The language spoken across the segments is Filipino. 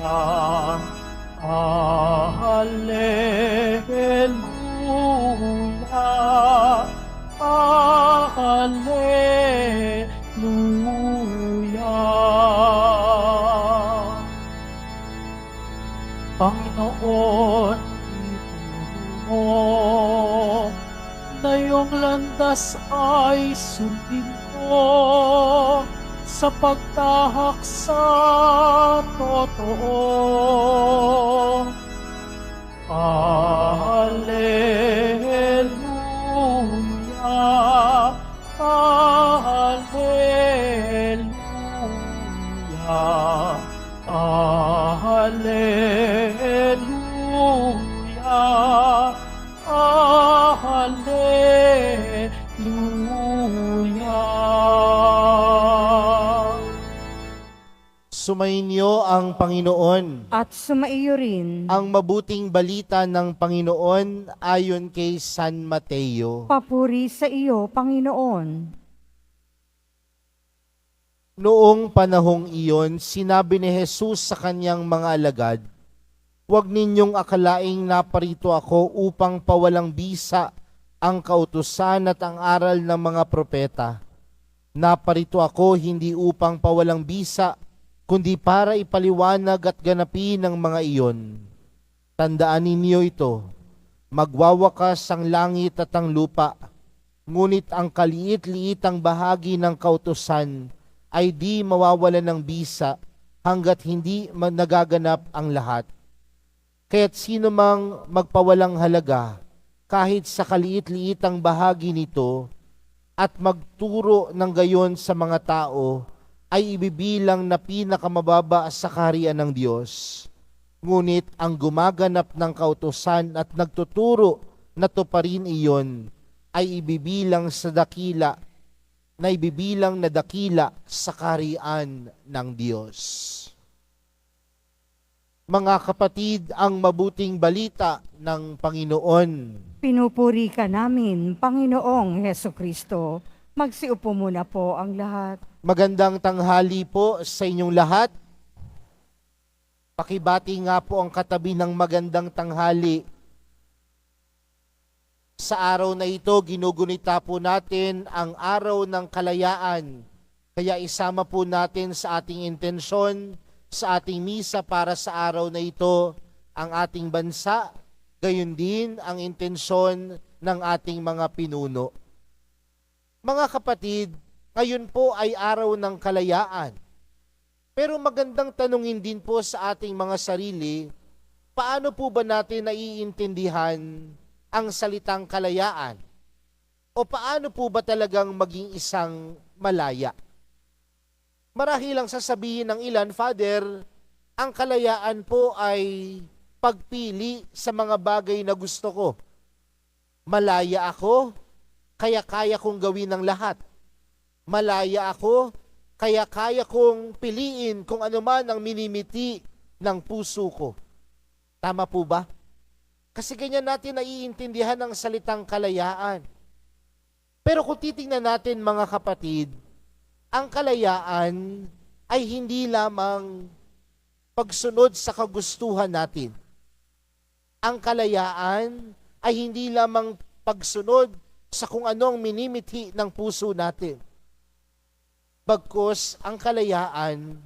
Alleluia, Alleluia. Panginoon, ituro mo na iyong landas ay sundin ko sa pagtahak sa totoo. Alleluia, Alleluia, Alleluia, Alleluia. Sumainyo ang Panginoon. At sumaiyo rin. Ang mabuting balita ng Panginoon ayon kay San Mateo. Papuri sa iyo, Panginoon. Noong panahong iyon, sinabi ni Jesus sa kanyang mga alagad, "Huwag ninyong akalaing naparito ako upang pawalang bisa ang kautusan at ang aral ng mga propeta. Naparito ako hindi upang pawalang bisa, kundi para ipaliwanag at ganapin ang mga iyon. Tandaan ninyo ito, magwawakas ang langit at ang lupa, ngunit ang kaliit-liitang bahagi ng kautusan ay di mawawala ng bisa hanggat hindi nagaganap ang lahat. Kaya't sino mang magpawalang halaga kahit sa kaliit-liitang bahagi nito at magturo ng gayon sa mga tao ay ibibilang na pinakamababa sa kaharian ng Diyos. Ngunit ang gumaganap ng kautusan at nagtuturo na tuparin iyon ay ibibilang na dakila sa kaharian ng Diyos." Mga kapatid, ang mabuting balita ng Panginoon. Pinupuri ka namin, Panginoong Hesukristo. Magsiupo muna po ang lahat. Magandang tanghali po sa inyong lahat. Pakibati nga po ang katabi ng magandang tanghali. Sa araw na ito, ginugunita po natin ang araw ng kalayaan. Kaya isama po natin sa ating intensyon, sa ating misa para sa araw na ito, ang ating bansa, gayon din ang intensyon ng ating mga pinuno. Mga kapatid, ngayon po ay araw ng kalayaan. Pero magandang tanungin din po sa ating mga sarili, paano po ba natin naiintindihan ang salitang kalayaan? O paano po ba talagang maging isang malaya? Marahil lang sasabihin ng ilan, "Father, ang kalayaan po ay pagpili sa mga bagay na gusto ko. Malaya ako, kaya kaya kong gawin ang lahat. Malaya ako, kaya kaya kong piliin kung ano man ang minimiti ng puso ko." Tama po ba? Kasi ganyan natin naiintindihan ang salitang kalayaan. Pero kung titingnan natin mga kapatid, ang kalayaan ay hindi lamang pagsunod sa kagustuhan natin. Ang kalayaan ay hindi lamang pagsunod sa kung anong minimithi ng puso natin. Bagkus ang kalayaan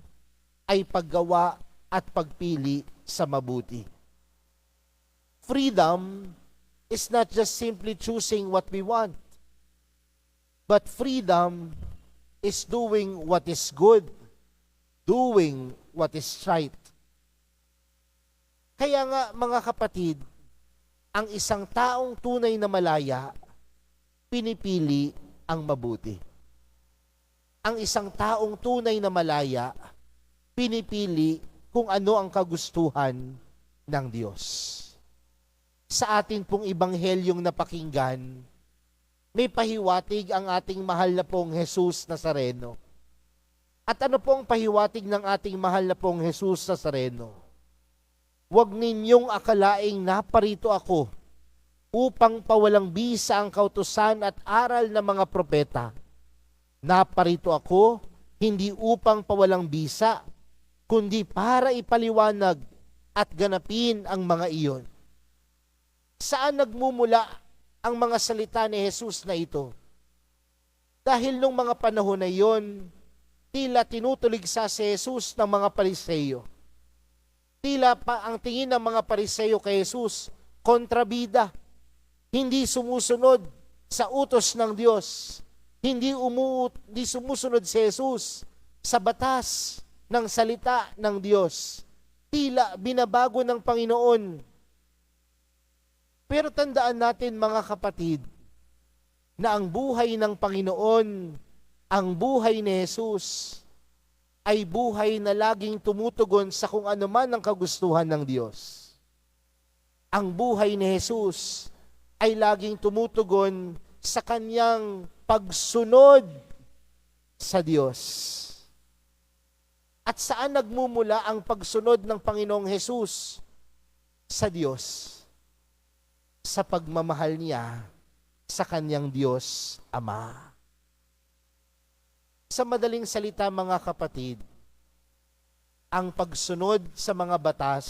ay paggawa at pagpili sa mabuti. Freedom is not just simply choosing what we want, but freedom is doing what is good, doing what is right. Kaya nga mga kapatid, ang isang taong tunay na malaya, pinipili ang mabuti. Ang isang taong tunay na malaya, pinipili kung ano ang kagustuhan ng Diyos. Sa atin pong ibanghelyong napakinggan, may pahiwatig ang ating mahal na pong Jesus Nazareno. At ano pong pahiwatig ng ating mahal na pong Jesus Nazareno? "Huwag ninyong akalaing naparito ako upang pawalang bisa ang kautusan at aral ng mga propeta. Naparito ako hindi upang pawalang bisa, kundi para ipaliwanag at ganapin ang mga iyon. Saan nagmumula ang mga salita ni Jesus na ito? Dahil nung mga panahon na iyon, tila tinutuligsa si Jesus ng mga Pariseyo. Tila pa ang tingin ng mga Pariseyo kay Jesus, kontrabida. Hindi sumusunod sa utos ng Diyos. Hindi sumusunod si Jesus sa batas ng salita ng Diyos. Tila binabago ng Panginoon. Pero tandaan natin mga kapatid, na ang buhay ng Panginoon, ang buhay ni Jesus, ay buhay na laging tumutugon sa kung ano man ang kagustuhan ng Diyos. Ang buhay ni Jesus ay laging tumutugon sa kanyang pagsunod sa Diyos. At saan nagmumula ang pagsunod ng Panginoong Jesus sa Diyos? Sa pagmamahal niya sa kanyang Diyos Ama. Sa madaling salita mga kapatid, ang pagsunod sa mga batas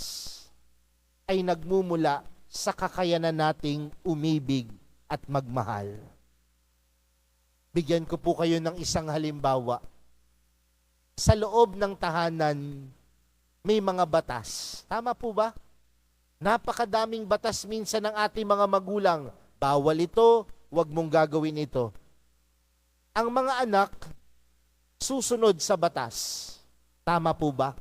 ay nagmumula sa kakayanan nating umibig at magmahal. Bigyan ko po kayo ng isang halimbawa. Sa loob ng tahanan, may mga batas. Tama po ba? Napakadaming batas minsan ng ating mga magulang. Bawal ito, huwag mong gagawin ito. Ang mga anak, susunod sa batas. Tama po ba?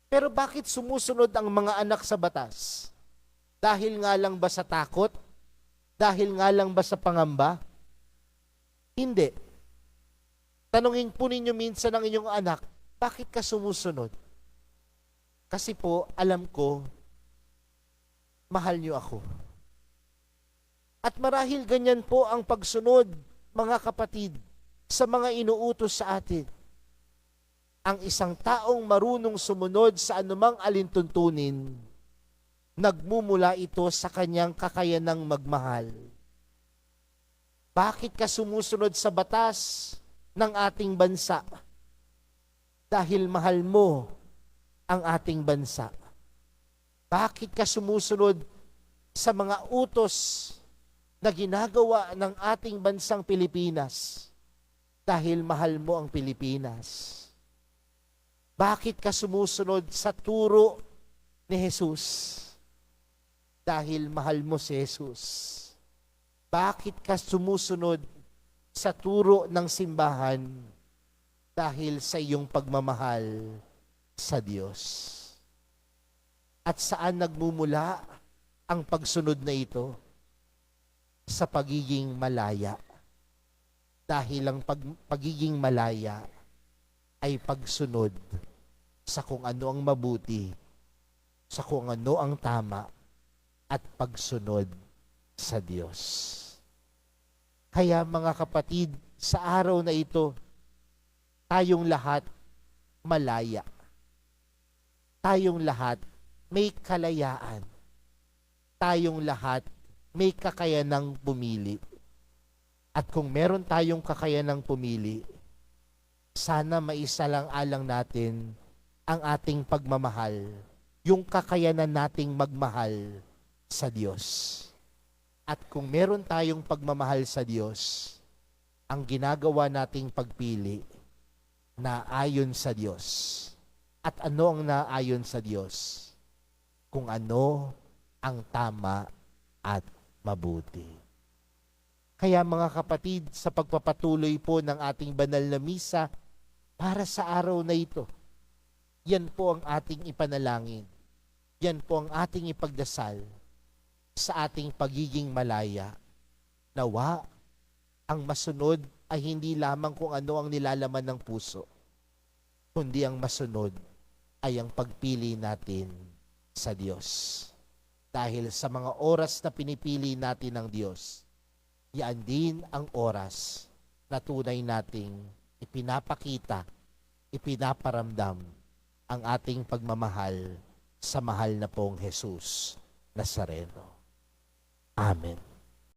Pero bakit sumusunod ang mga anak sa batas? Dahil nga lang ba sa takot? Dahil nga lang ba sa pangamba? Hindi. Tanungin po ninyo minsan ang inyong anak, bakit ka sumusunod? Kasi po, alam ko, mahal niyo ako. At marahil ganyan po ang pagsunod, mga kapatid, sa mga inuutos sa atin. Ang isang taong marunong sumunod sa anumang alintuntunin, nagmumula ito sa kanyang kakayanang magmahal. Bakit ka sumusunod sa batas ng ating bansa? Dahil mahal mo ang ating bansa. Bakit ka sumusunod sa mga utos na ginagawa ng ating bansang Pilipinas? Dahil mahal mo ang Pilipinas. Bakit ka sumusunod sa turo ni Jesus? Dahil mahal mo si Jesus. Bakit ka sumusunod sa turo ng simbahan? Dahil sa iyong pagmamahal sa Diyos. At saan nagmumula ang pagsunod na ito? Sa pagiging malaya. Dahil ang pagiging malaya ay pagsunod sa kung ano ang mabuti, sa kung ano ang tama, at pagsunod sa Diyos. Kaya mga kapatid, sa araw na ito, tayong lahat malaya. Tayong lahat may kalayaan. Tayong lahat may kakayanang pumili. At kung meron tayong kakayanang pumili, sana maisalang-alang natin ang ating pagmamahal, yung kakayanan nating magmahal sa Diyos. At kung meron tayong pagmamahal sa Diyos, ang ginagawa nating pagpili na ayon sa Diyos. At ano ang naayon sa Diyos? Kung ano ang tama at mabuti. Kaya mga kapatid, sa pagpapatuloy po ng ating banal na misa, para sa araw na ito, yan po ang ating ipanalangin. Yan po ang ating ipagdasal sa ating pagiging malaya. Nawa, ang masunod ay hindi lamang kung ano ang nilalaman ng puso, kundi ang masunod ay ang pagpili natin sa Diyos. Dahil sa mga oras na pinipili natin ng Diyos, yan din ang oras na tunay nating ipinapakita, ipinaparamdam ang ating pagmamahal sa mahal na pong Jesus Nazareno. Amen.